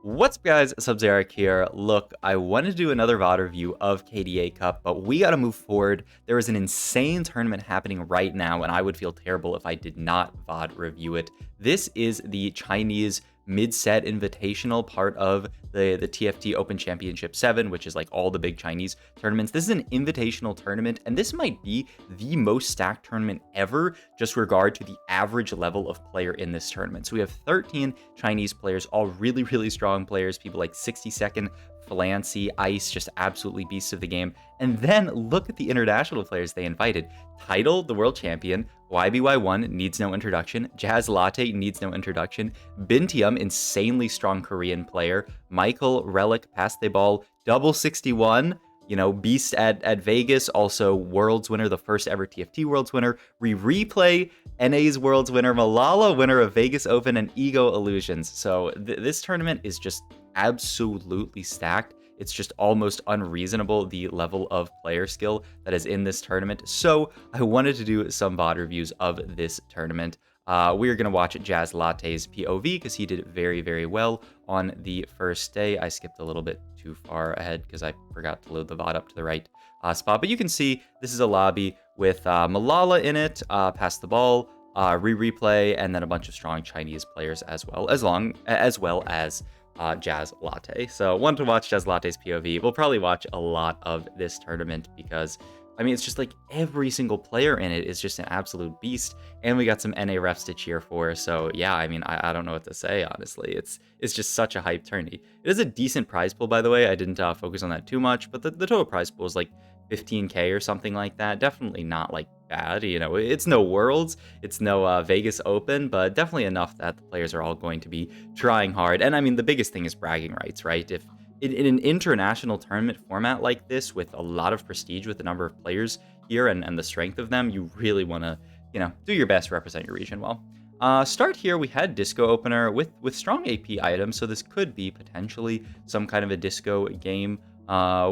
What's up, guys? Sub-Zeric here. Look, I wanted to do another VOD review of KDA Cup, but we got to move forward. There is an insane tournament happening right now, and I would feel terrible if I did not VOD review it. This is the Chinese mid-set invitational part of the TFT Open Championship 7, which is like all the big Chinese tournaments. This is an invitational tournament, and this might be the most stacked tournament ever, just regard to the average level of player in this tournament. So we have 13 Chinese players, all really, really strong players, people like 60-second, Flancy, Ice, just absolutely beasts of the game. And then look at the international players they invited. Title, the world champion. YBY1 needs no introduction. Jazz Latte needs no introduction. Bintium, insanely strong Korean player. Michael, Relic, Pass the Ball, Double 61. You know, Beast at Vegas, also Worlds winner, the first ever TFT Worlds winner. Replay, NA's Worlds winner. Malala, winner of Vegas Open and Ego Illusions. So this tournament is just absolutely stacked. It's just almost unreasonable, the level of player skill that is in this tournament. So I wanted to do some VOD reviews of this tournament. We are going to watch Jazz Latte's POV because he did very, very well on the first day. I skipped a little bit too far ahead because I forgot to load the VOD up to the right spot. But you can see this is a lobby with Malala in it, Pass the Ball, replay, and then a bunch of strong Chinese players as well as Jazz Latte. So want to watch Jazz Latte's POV. We'll probably watch a lot of this tournament because I mean, it's just like every single player in it is just an absolute beast. And we got some NA refs to cheer for. So yeah, I mean, I don't know what to say, honestly. It's just such a hype tourney. It is a decent prize pool, by the way. I didn't focus on that too much, but the total prize pool is like 15K or something like that. Definitely not like bad. You know, it's no Worlds, it's no Vegas Open, but definitely enough that the players are all going to be trying hard. And I mean, the biggest thing is bragging rights, right? If in an international tournament format like this, with a lot of prestige, with the number of players here and the strength of them, you really want to, you know, do your best to represent your region well. Start here, we had Disco Opener with strong AP items, so this could be potentially some kind of a Disco game.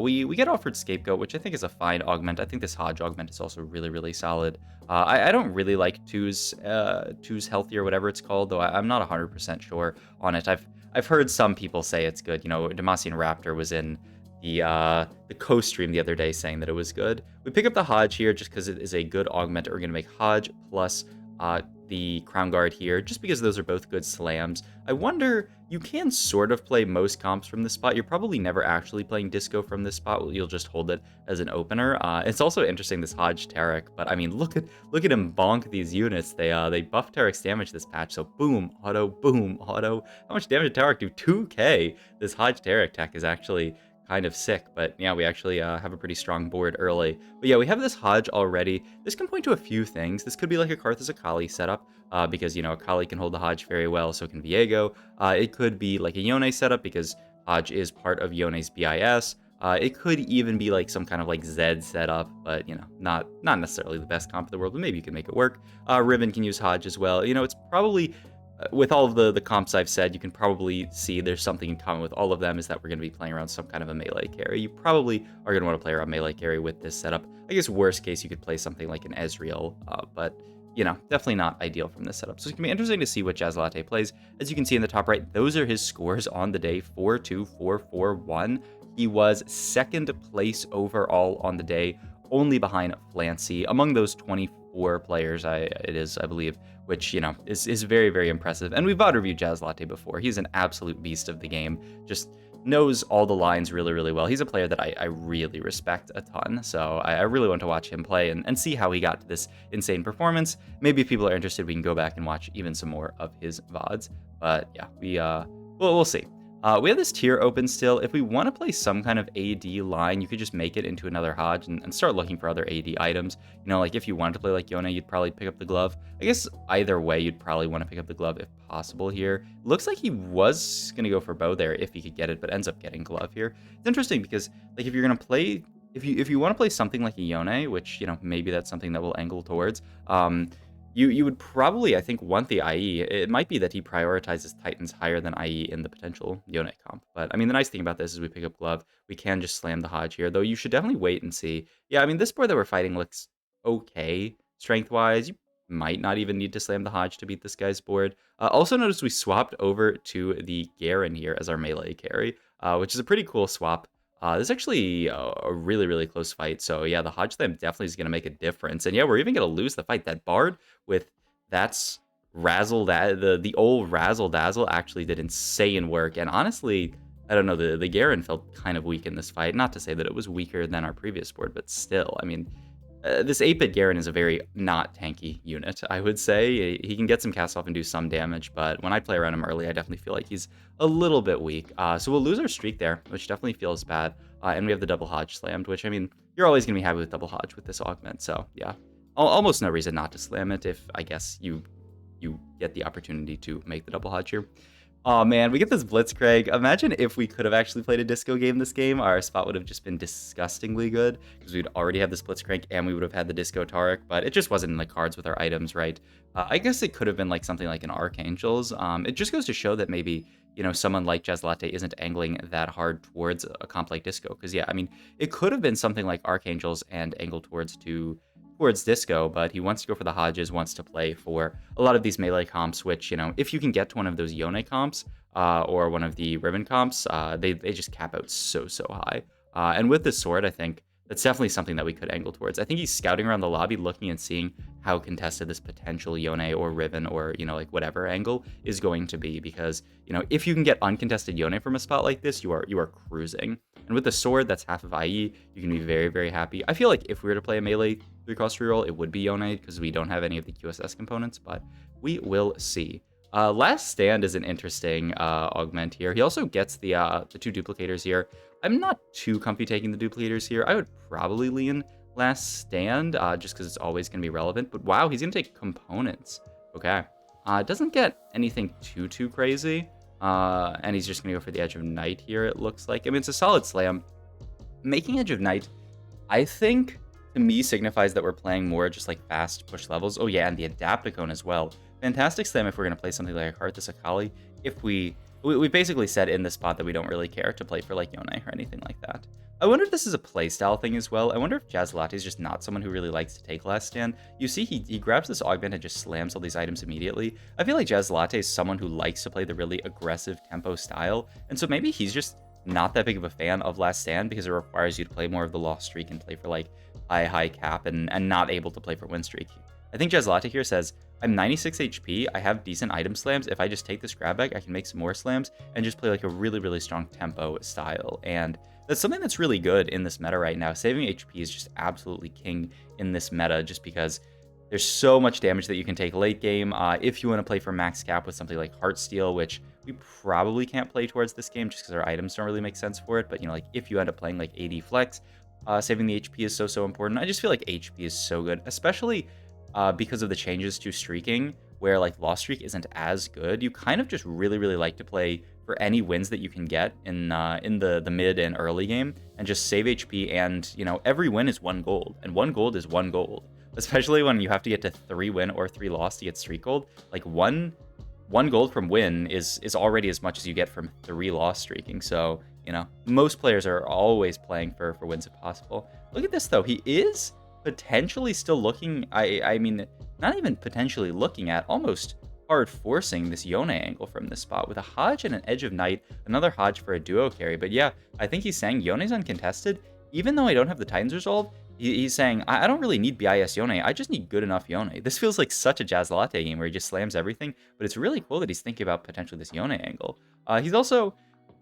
We get offered Scapegoat, which I think is a fine augment. I think this Hodge augment is also really, really solid. I don't really like Two's Healthy or whatever it's called, though I'm not 100% sure on it. I've heard some people say it's good. You know, Demacian Raptor was in the co-stream the other day saying that it was good. We pick up the Hodge here just because it is a good augment. We're going to make Hodge plus the Crown Guard here, just because those are both good slams. I wonder, you can sort of play most comps from this spot. You're probably never actually playing Disco from this spot. You'll just hold it as an opener. It's also interesting, this Hodge Tarek, but I mean, look at him bonk these units. They buffed Tarek's damage this patch, so boom, auto. How much damage did Tarek do? 2k. This Hodge Tarek tech is actually kind of sick, but yeah, we actually have a pretty strong board early. But yeah, we have this Hodge already. This can point to a few things. This could be like a Karthus Akali setup, because, you know, Akali can hold the Hodge very well, so can Viego. It could be like a Yone setup, because Hodge is part of Yone's BIS. It could even be like some kind of like Zed setup, but, you know, not necessarily the best comp in the world, but maybe you can make it work. Ribbon can use Hodge as well. You know, it's probably... with all of the comps I've said, you can probably see there's something in common with all of them, is that we're going to be playing around some kind of a melee carry. You probably are going to want to play around melee carry with this setup. I guess worst case, you could play something like an Ezreal, but, you know, definitely not ideal from this setup. So it's going to be interesting to see what Jazz Latte plays. As you can see in the top right, those are his scores on the day: 4-2, 4-4, 1. He was second place overall on the day, only behind Flancy. Among those 24 players, I believe, which, you know, is very, very impressive. And we've VOD reviewed Jazz Latte before. He's an absolute beast of the game. Just knows all the lines really, really well. He's a player that I really respect a ton. So I really want to watch him play and see how he got to this insane performance. Maybe if people are interested, we can go back and watch even some more of his VODs. But yeah, we'll see. We have this tier open still. If we want to play some kind of AD line, you could just make it into another Hodge and start looking for other AD items. You know, like if you wanted to play like Yone, you'd probably pick up the glove. I guess either way, you'd probably want to pick up the glove if possible here. Looks like he was going to go for bow there if he could get it, but ends up getting glove here. It's interesting because, like, if you're going to play... If you want to play something like a Yone, which, you know, maybe that's something that we'll angle towards, you would probably, I think, want the IE. It might be that he prioritizes Titans higher than IE in the potential Yone comp. But, I mean, the nice thing about this is we pick up glove. We can just slam the Hodge here, though you should definitely wait and see. Yeah, I mean, this board that we're fighting looks okay strength-wise. You might not even need to slam the Hodge to beat this guy's board. Also notice we swapped over to the Garen here as our melee carry, which is a pretty cool swap. This is actually a really, really close fight. So yeah, the Hodge Slam definitely is going to make a difference. And yeah, we're even going to lose the fight. That Bard with that's Razzle, the old Razzle Dazzle actually did insane work. And honestly, I don't know, the Garen felt kind of weak in this fight. Not to say that it was weaker than our previous board, but still, I mean, this 8-bit Garen is a very not tanky unit, I would say. He can get some cast off and do some damage, but when I play around him early, I definitely feel like he's a little bit weak. So we'll lose our streak there, which definitely feels bad. And we have the double Hodge slammed, which, I mean, you're always going to be happy with double Hodge with this augment. So yeah, almost no reason not to slam it if, I guess, you get the opportunity to make the double Hodge here. Oh man, we get this Blitzcrank. Imagine if we could have actually played a disco game this game. Our spot would have just been disgustingly good because we'd already have this Blitzcrank and we would have had the disco Taric, but it just wasn't in the cards with our items, right? I guess it could have been like something like an Archangels. It just goes to show that maybe, you know, someone like Jazzlatte isn't angling that hard towards a comp like disco. Because yeah, I mean, it could have been something like Archangels and angle towards disco, but he wants to go for the Hodges, wants to play for a lot of these melee comps, which, you know, if you can get to one of those Yone comps or one of the Ribbon comps, they just cap out so high. And with this sword, I think that's definitely something that we could angle towards. I think he's scouting around the lobby, looking and seeing how contested this potential Yone or Ribbon or, you know, like whatever angle is going to be. Because, you know, if you can get uncontested Yone from a spot like this, you are cruising. And with the sword, that's half of IE, you can be very, very happy. I feel like if we were to play a melee 3-cost reroll, it would be Yone because we don't have any of the QSS components, but we will see. Last Stand is an interesting augment here. He also gets the 2 duplicators here. I'm not too comfy taking the duplicators here. I would probably lean Last Stand just because it's always going to be relevant. But wow, he's going to take components. Okay. Doesn't get anything too crazy. And he's just going to go for the Edge of Night here, it looks like. I mean, it's a solid slam. Making Edge of Night, I think, to me, signifies that we're playing more just like fast push levels. Oh yeah, and the Adaptation as well. Fantastic slam if we're going to play something like Hearthis Akali. If we basically said in this spot that we don't really care to play for like Yone or anything like that. I wonder if this is a playstyle thing as well. I wonder if Jazzlatte is just not someone who really likes to take Last Stand. You see, he grabs this augment and just slams all these items immediately. I feel like Jazzlatte is someone who likes to play the really aggressive tempo style, and so maybe he's just not that big of a fan of Last Stand because it requires you to play more of the Lost Streak and play for like high cap and not able to play for Win Streak. I think Jazzlatte here says, I'm 96 HP, I have decent item slams. If I just take this grab bag, I can make some more slams and just play like a really, really strong tempo style. And that's something that's really good in this meta right now. Saving HP is just absolutely king in this meta just because there's so much damage that you can take late game. If you want to play for max cap with something like Heartsteel, which we probably can't play towards this game just because our items don't really make sense for it. But, you know, like if you end up playing like AD Flex, saving the HP is so important. I just feel like HP is so good, especially because of the changes to streaking, where like Lost Streak isn't as good. You kind of just really like to play for any wins that you can get in the mid and early game and just save HP. And, you know, every win is 1 gold, and 1 gold is 1 gold, especially when you have to get to 3 win or 3 loss to get streak gold. Like one gold from win is already as much as you get from 3 loss streaking. So, you know, most players are always playing for wins if possible. Look at this though, he is potentially still looking, I mean, not even potentially looking at, almost hard forcing this Yone angle from this spot with a Hodge and an Edge of Night, another Hodge for a duo carry. But yeah, I think he's saying Yone's uncontested. Even though I don't have the Titans resolved, he's saying, I don't really need BIS Yone, I just need good enough Yone. This feels like such a Jazzlatte game where he just slams everything, but it's really cool that he's thinking about potentially this Yone angle. He's also,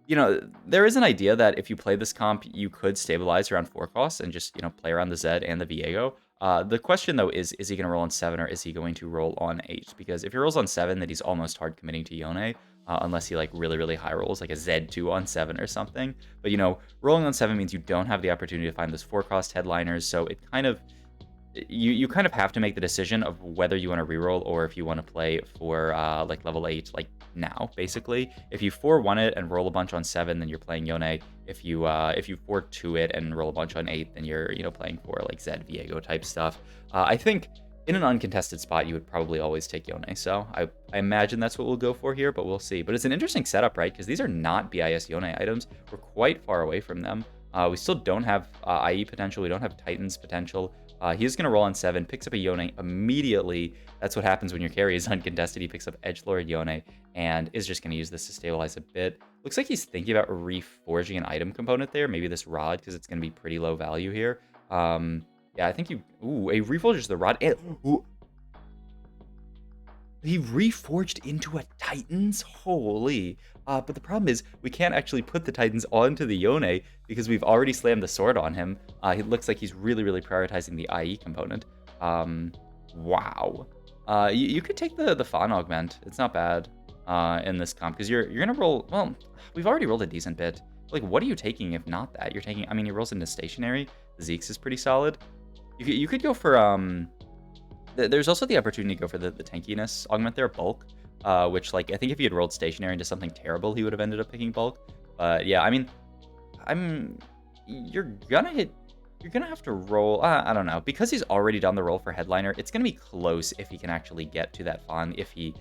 you know, there is an idea that if you play this comp, you could stabilize around 4 costs and just, you know, play around the Zed and the Viego. The question, though, is he going to roll on 7 or is he going to roll on 8? Because if he rolls on 7, then he's almost hard committing to Yone, unless he, like, really high rolls, like a Z2 on 7 or something. But, you know, rolling on 7 means you don't have the opportunity to find those 4-cost headliners, so it kind of... You kind of have to make the decision of whether you want to reroll or if you want to play for like level 8 like now, basically. If you 4-1 it and roll a bunch on 7, then you're playing Yone. If you 4-2 it and roll a bunch on 8, then you're, you know, playing for like Zed Viego type stuff. I think in an uncontested spot you would probably always take Yone, so I imagine that's what we'll go for here, but we'll see. But it's an interesting setup, right? Because these are not BIS Yone items. We're quite far away from them. We still don't have IE potential. We don't have Titans potential. He's going to roll on 7, picks up a Yone immediately. That's what happens when your carry is uncontested. He picks up Edgelord Yone and is just going to use this to stabilize a bit. Looks like he's thinking about reforging an item component there. Maybe this rod, because it's going to be pretty low value here. Yeah, I think you... Ooh, he reforges the rod. Ooh, he reforged into a Titans? Holy. But the problem is, we can't actually put the Titans onto the Yone because we've already slammed the sword on him. He looks like he's really, really prioritizing the IE component. Wow. You could take the Fawn Augment. It's not bad in this comp because you're going to roll... Well, we've already rolled a decent bit. Like, what are you taking if not that? You're taking... I mean, he rolls into Stationary. Zeke's is pretty solid. You could go for... There's also the opportunity to go for the tankiness augment there, bulk, which, like, I think if he had rolled stationary into something terrible, he would have ended up picking bulk. But yeah, I mean, you're gonna have to roll. I don't know, because he's already done the roll for headliner. It's gonna be close if he can actually get to that fawn if he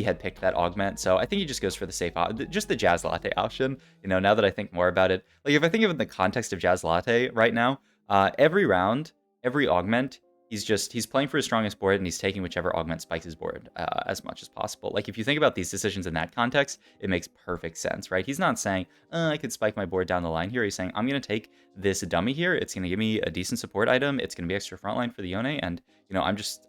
had picked that augment. So I think he just goes for the safe, just the Jazz Latte option. You know, now that I think more about it, like if I think of it in the context of Jazz Latte right now, every round, every augment. He's playing for his strongest board, and he's taking whichever augment spikes his board as much as possible. Like, if you think about these decisions in that context, it makes perfect sense, right? He's not saying, I could spike my board down the line here. He's saying, I'm going to take this dummy here. It's going to give me a decent support item. It's going to be extra frontline for the Yone, and, you know, I'm just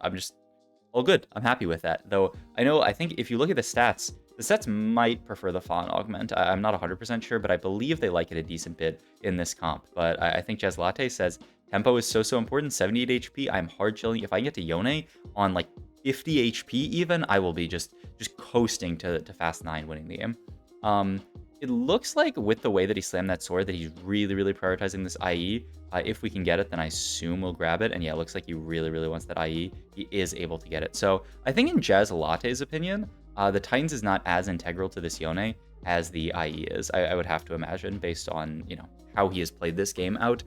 all good. I'm happy with that. Though, I think if you look at the stats might prefer the Fawn Augment. I'm not 100% sure, but I believe they like it a decent bit in this comp. But I think Jazz Latte says, tempo is so important, 78 HP. I'm hard chilling. If I can get to Yone on like 50 HP even, I will be just coasting to fast 9 winning the game. It looks like with the way that he slammed that sword that he's really, really prioritizing this IE. If we can get it, then I assume we'll grab it. And yeah, it looks like he really, really wants that IE. He is able to get it. So I think in Jazz Latte's opinion, the Titans is not as integral to this Yone as the IE is. I would have to imagine, based on, you know, how he has played this game out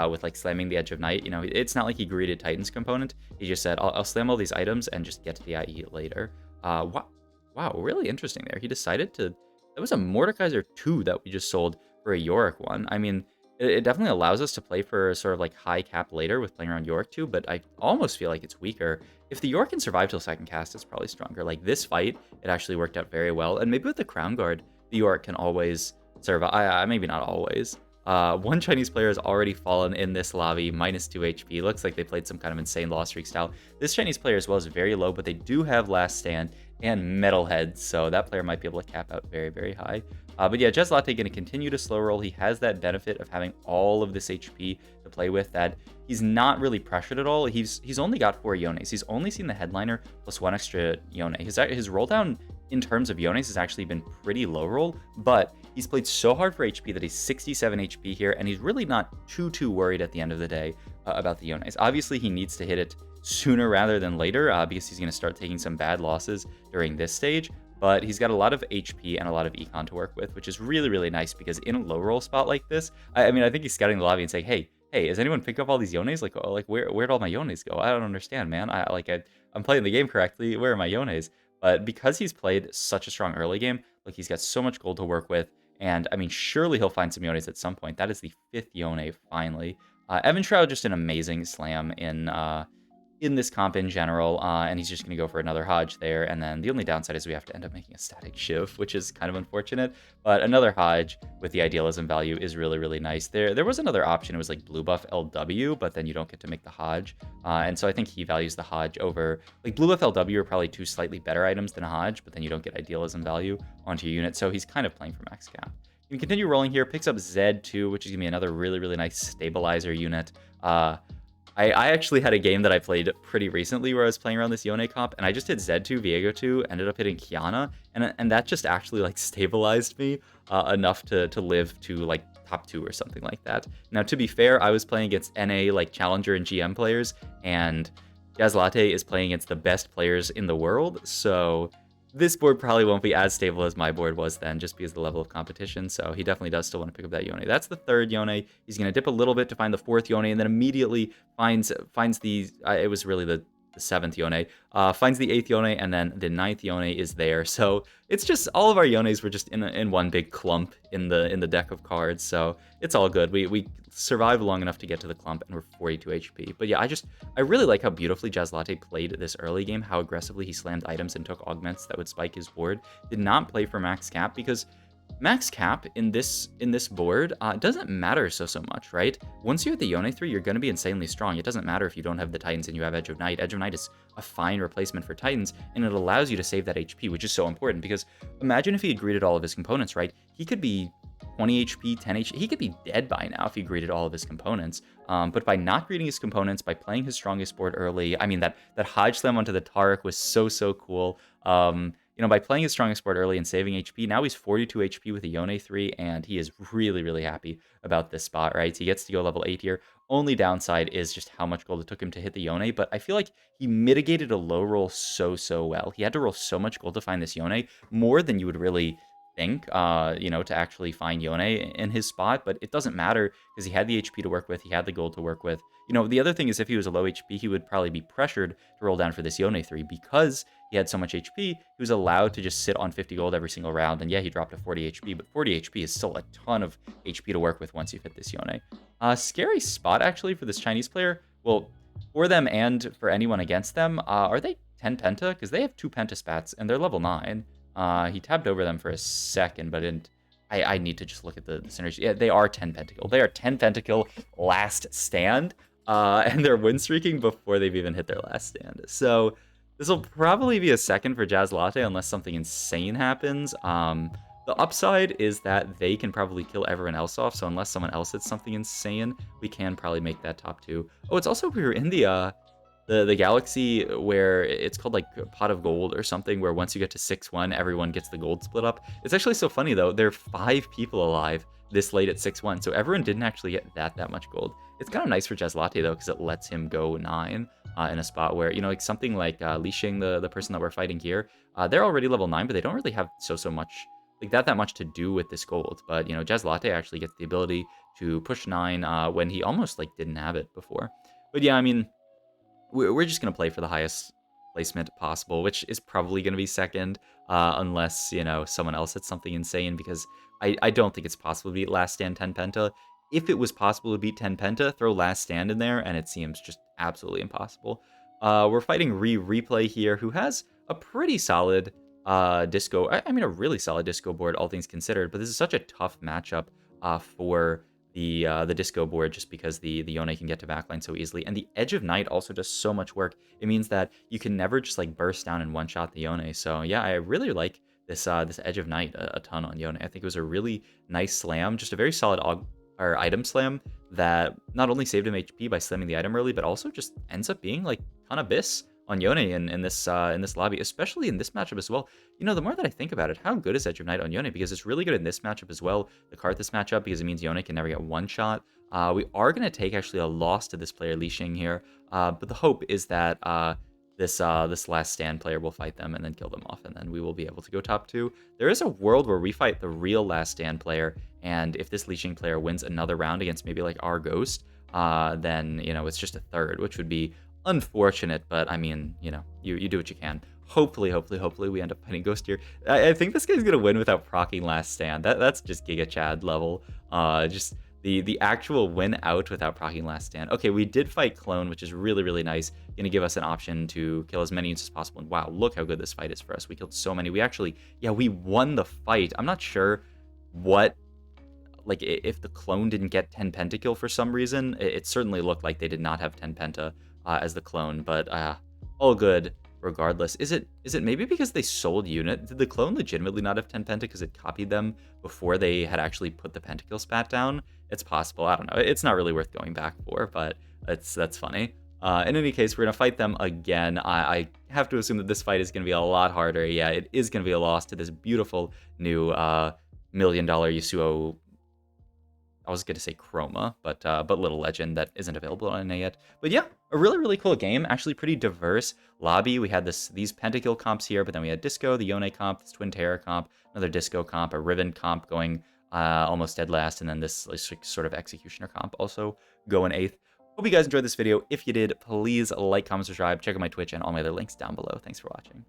with like slamming the Edge of Night. You know, it's not like he greeted Titans component. He just said, I'll slam all these items and just get to the IE later. Wow, really interesting there. He decided to... That was a Mordekaiser 2 that we just sold for a Yorick 1. I mean, it definitely allows us to play for sort of like high cap later with playing around Yorick 2, but I almost feel like it's weaker. If the Yorick can survive till second cast, it's probably stronger. Like this fight, it actually worked out very well. And maybe with the Crown Guard, the Yorick can always survive. Maybe not always. One Chinese player has already fallen in this lobby, minus 2 HP. Looks like they played some kind of insane loss streak style. This Chinese player as well is very low, but they do have Last Stand and Metalhead, so that player might be able to cap out very, very high. But yeah, Jazz Latte going to continue to slow roll. He has that benefit of having all of this HP to play with, that he's not really pressured at all. He's only got 4 Yones. He's only seen the headliner plus 1 extra Yone. His roll down in terms of Yones has actually been pretty low roll, but he's played so hard for HP that he's 67 HP here, and he's really not too worried at the end of the day about the Yones. Obviously, he needs to hit it sooner rather than later because he's going to start taking some bad losses during this stage, but he's got a lot of HP and a lot of econ to work with, which is really, really nice because in a low roll spot like this, I mean, I think he's scouting the lobby and saying, hey, has anyone picked up all these Yones? Like where'd all my Yones go? I don't understand, man. I'm playing the game correctly. Where are my Yones? But because he's played such a strong early game, like he's got so much gold to work with, and I mean, surely he'll find some Yones at some point. That is the 5th Yone finally. Evan Shroud, just an amazing slam in this comp in general, and he's just going to go for another Hodge there, and then the only downside is we have to end up making a static Shiv, which is kind of unfortunate, but another Hodge with the idealism value is really, really nice. There was another option, it was like blue buff LW, but then you don't get to make the Hodge, and so I think he values the Hodge over, like blue buff LW are probably 2 slightly better items than a Hodge, but then you don't get idealism value onto your unit, so he's kind of playing for max cap. You can continue rolling here, picks up Z2, which is going to be another really, really nice stabilizer unit. I actually had a game that I played pretty recently where I was playing around this Yone comp, and I just hit Z2, Viego 2, ended up hitting Kiana, and that just actually like stabilized me enough to live to like top 2 or something like that. Now, to be fair, I was playing against NA like Challenger and GM players, and Jazz Latte is playing against the best players in the world, so this board probably won't be as stable as my board was then, just because of the level of competition, so he definitely does still want to pick up that Yone. That's the 3rd Yone. He's going to dip a little bit to find the 4th Yone, and then immediately finds the... it was really the the 7th Yone, finds the 8th Yone, and then the 9th Yone is there. So it's just all of our Yones were just in one big clump in the deck of cards. So it's all good. We survived long enough to get to the clump, and we're 42 HP. But yeah, I really like how beautifully Jazzlatte played this early game, how aggressively he slammed items and took augments that would spike his board. Did not play for max cap, because max cap in this board doesn't matter so much, right? Once you're at the Yone 3, you're going to be insanely strong. It doesn't matter if you don't have the Titans and you have Edge of Night. Edge of Night is a fine replacement for Titans, and it allows you to save that HP, which is so important, because imagine if he had greeted all of his components, right? He could be 20 HP, 10 HP. He could be dead by now if he greeted all of his components. But by not greeting his components, by playing his strongest board early, I mean, that Hodge Slam onto the Taric was so cool. You know, by playing his strongest board early and saving HP, now he's 42 HP with a Yone 3, and he is really happy about this spot, right? He gets to go level 8 here. Only downside is just how much gold it took him to hit the Yone, but I feel like he mitigated a low roll so well. He had to roll so much gold to find this Yone, more than you would really think, you know, to actually find Yone in his spot, but it doesn't matter because he had the HP to work with, he had the gold to work with. You know, the other thing is if he was a low HP, he would probably be pressured to roll down for this Yone 3 because he had so much HP, he was allowed to just sit on 50 gold every single round, and yeah, he dropped to 40 HP, but 40 HP is still a ton of HP to work with once you've hit this Yone. Scary spot, actually, for this Chinese player. Well, for them and for anyone against them, are they 10 Penta? Because they have 2 Penta spats, and they're level 9. He tabbed over them for a second, but didn't. I need to just look at the synergy. Yeah, they are 10 Pentakill. They are 10 Pentakill last stand, and they're win streaking before they've even hit their last stand. So this will probably be a second for Jazzlatte unless something insane happens. The upside is that they can probably kill everyone else off, so unless someone else hits something insane, we can probably make that top 2. Oh, it's also we were in the galaxy where it's called like Pot of Gold or something, where once you get to 6-1, everyone gets the gold split up. It's actually so funny though, there are 5 people alive this late at 6-1, so everyone didn't actually get that much gold. It's kind of nice for Jazzlatte though, because it lets him go 9 in a spot where, you know, like something like Li Xing, the person that we're fighting here, they're already level 9, but they don't really have so much, like that much to do with this gold. But, you know, Jazzlatte actually gets the ability to push 9 when he almost like didn't have it before. But yeah, I mean, we're just going to play for the highest placement possible, which is probably going to be second, unless, you know, someone else hits something insane, because I don't think it's possible to beat Last Stand 10 Penta. If it was possible to beat 10 Penta, throw Last Stand in there, and it seems just absolutely impossible. We're fighting Replay here, who has a pretty solid disco, I mean, a really solid disco board, all things considered, but this is such a tough matchup for the disco board, just because the Yone can get to backline so easily, and the Edge of Night also does so much work. It means that you can never just like burst down and one shot the Yone. So yeah, I really like this Edge of Night a ton on Yone. I think it was a really nice slam, just a very solid item slam that not only saved him HP by slamming the item early, but also just ends up being like ton abyss on Yone in this lobby, especially in this matchup as well. You know, the more that I think about it, how good is Edge of Night on Yone? Because it's really good in this matchup as well, the Karthus matchup, because it means Yone can never get one shot. We are going to take actually a loss to this player Li Xing here, but the hope is that this Last Stand player will fight them and then kill them off, and then we will be able to go top 2. There is a world where we fight the real Last Stand player, and if this Li Xing player wins another round against maybe like our Ghost, then, you know, it's just a third, which would be unfortunate, but I mean, you know, you do what you can. Hopefully we end up fighting Ghost here. I think this guy's gonna win without proccing Last Stand. That's just Giga Chad level. Just the actual win out without proccing Last Stand. Okay, we did fight Clone, which is really nice. Gonna give us an option to kill as many units as possible. And wow, look how good this fight is for us. We killed so many. We actually, yeah, we won the fight. I'm not sure what, like, if the Clone didn't get 10 pentakill for some reason. It certainly looked like they did not have 10 penta as the Clone, but all good regardless. Is it maybe because they sold unit? Did the Clone legitimately not have 10 penta because it copied them before they had actually put the pentakill spat down? It's possible. I don't know. It's not really worth going back for, but that's funny. In any case, we're gonna fight them again. I have to assume that this fight is gonna be a lot harder. Yeah, it is gonna be a loss to this beautiful new $1 million Yasuo. I was going to say Chroma, but Little Legend that isn't available on NA yet. But yeah, a really cool game. Actually pretty diverse lobby. We had these Pentakill comps here, but then we had Disco, the Yone comp, this Twin Terror comp, another Disco comp, a Riven comp going almost dead last, and then this sort of Executioner comp also going 8th. Hope you guys enjoyed this video. If you did, please like, comment, subscribe, check out my Twitch and all my other links down below. Thanks for watching.